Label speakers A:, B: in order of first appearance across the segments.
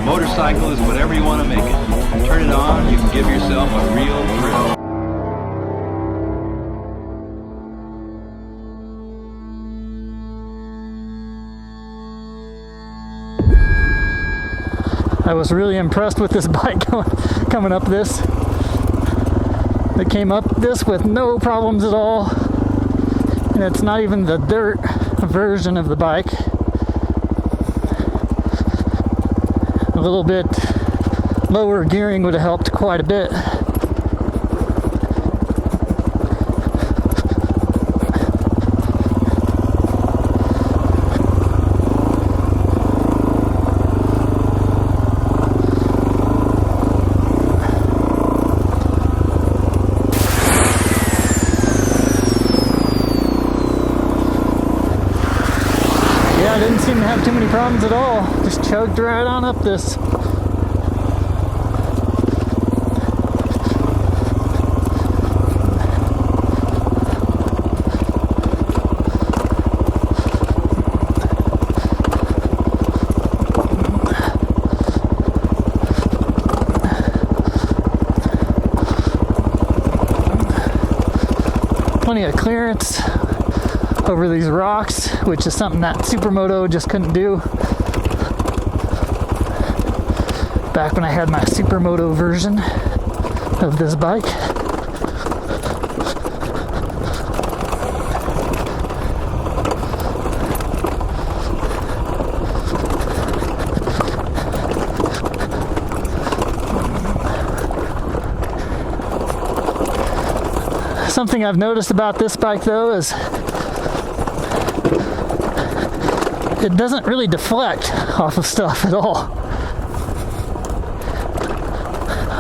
A: motorcycle is whatever you want to make it. Turn it on, you can give yourself a real thrill.
B: I was really impressed with this bike coming up this. It came up this with no problems at all. And it's not even the dirt version of the bike. A little bit lower gearing would have helped quite a bit. I didn't seem to have too many problems at all. Just chugged right on up this. Plenty of clearance over these rocks, which is something that Supermoto just couldn't do. Back when I had my Supermoto version of this bike. Something I've noticed about this bike though is it doesn't really deflect off of stuff at all.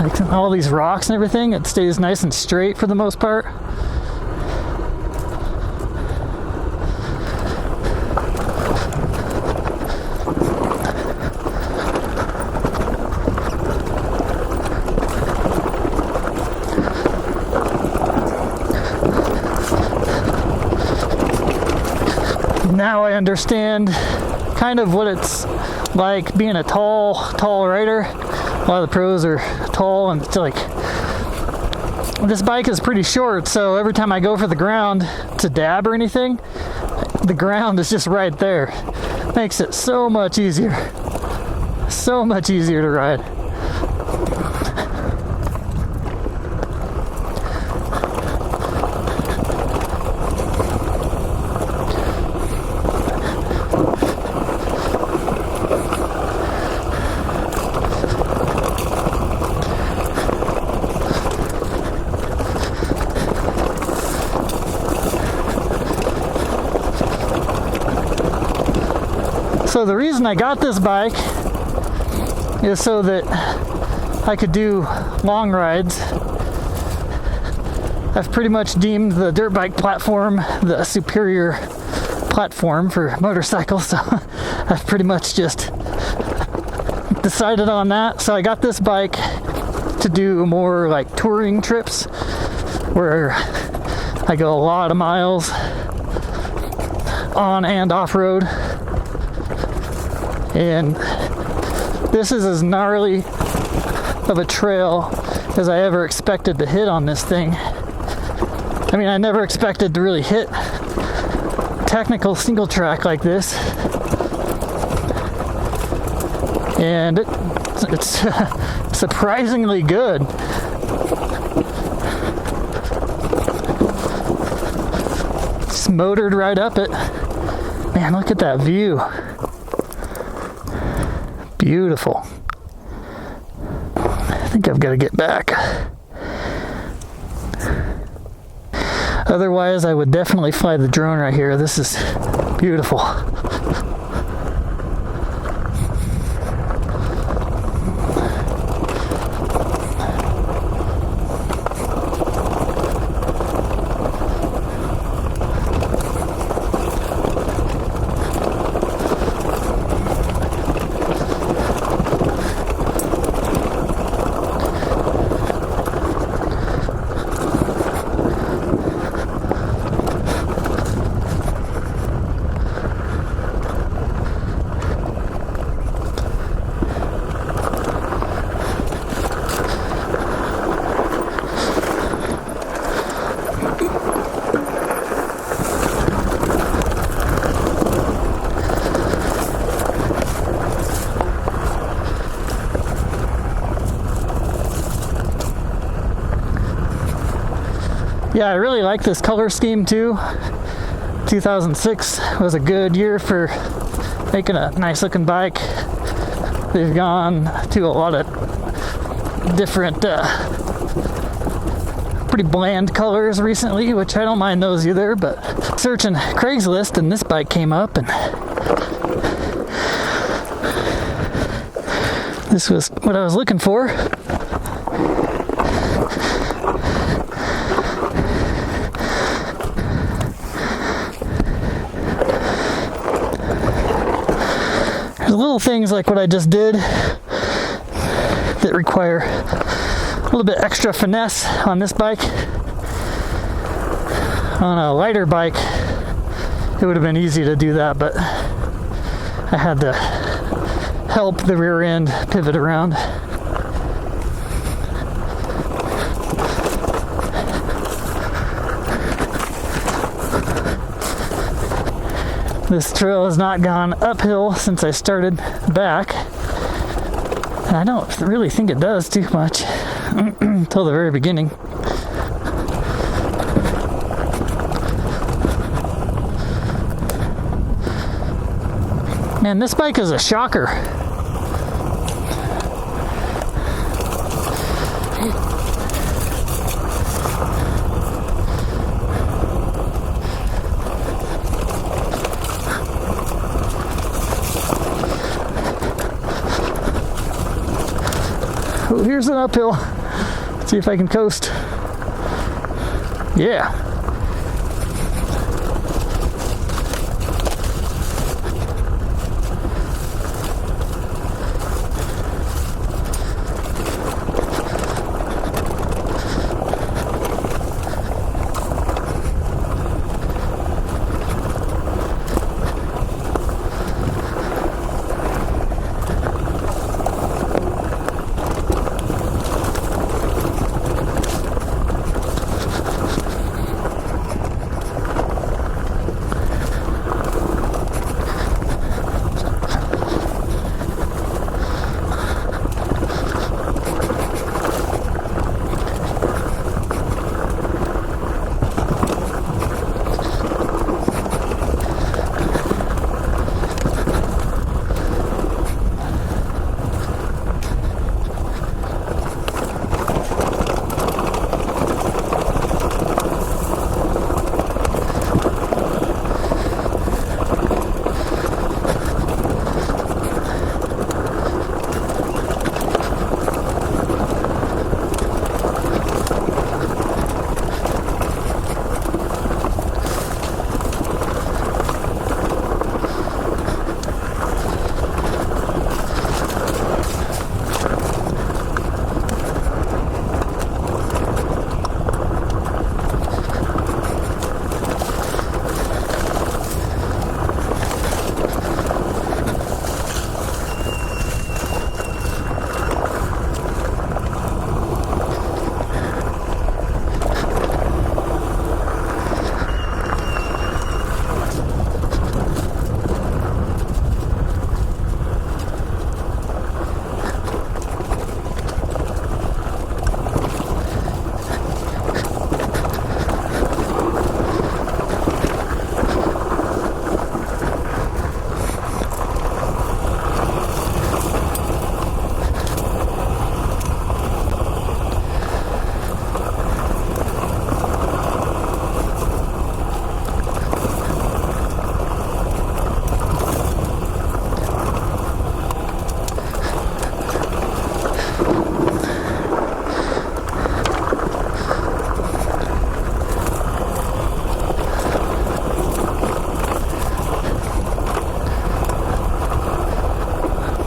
B: Like all these rocks and everything, it stays nice and straight for the most part. Now I understand kind of what it's like being a tall rider. A lot of the pros are tall, and it's like this bike is pretty short, so every time I go for the ground to dab or anything, the ground is just right there. Makes it so much easier to ride. So the reason I got this bike is so that I could do long rides. I've pretty much deemed the dirt bike platform the superior platform for motorcycles, so I've pretty much just decided on that. So I got this bike to do more like touring trips where I go a lot of miles on and off road. And this is as gnarly of a trail as I ever expected to hit on this thing. I mean, I never expected to really hit technical single track like this. And it's surprisingly good. Just motored right up it. Man, look at that view. Beautiful. I think I've got to get back. Otherwise, I would definitely fly the drone right here. This is beautiful. Yeah, I really like this color scheme too. 2006 was a good year for making a nice looking bike. They've gone to a lot of different pretty bland colors recently, which I don't mind those either, but searching Craigslist and this bike came up, and this was what I was looking for. There's little things like what I just did that require a little bit extra finesse on this bike. On a lighter bike, it would have been easy to do that, but I had to help the rear end pivot around. This trail has not gone uphill since I started back. And I don't really think it does too much until the very beginning. Man, this bike is a shocker. Oh, here's an uphill. Let's see if I can coast. Yeah.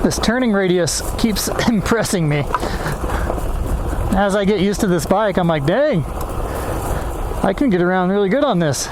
B: This turning radius keeps impressing me. As I get used to this bike, I'm like, dang, I can get around really good on this.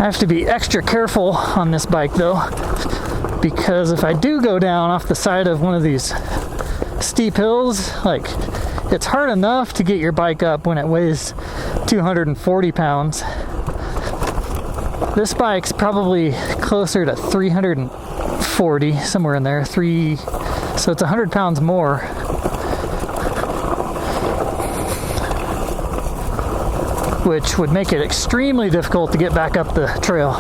B: have to be extra careful on this bike though, because if I do go down off the side of one of these steep hills, like, it's hard enough to get your bike up when it weighs 240 pounds. This bike's probably closer to 340, somewhere in there, so it's 100 pounds more. Which would make it extremely difficult to get back up the trail.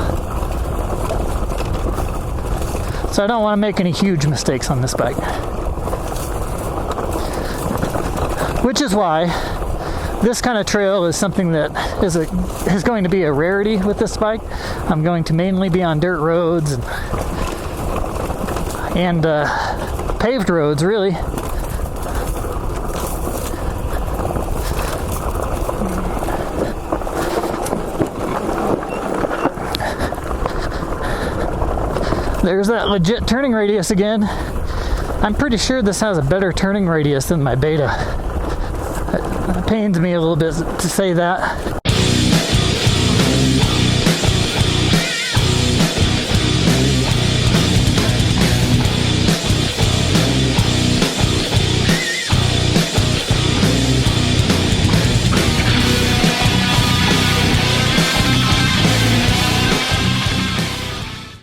B: So I don't want to make any huge mistakes on this bike. Which is why this kind of trail is something that is going to be a rarity with this bike. I'm going to mainly be on dirt roads and paved roads, really. There's that legit turning radius again. I'm pretty sure this has a better turning radius than my Beta. It pains me a little bit to say that.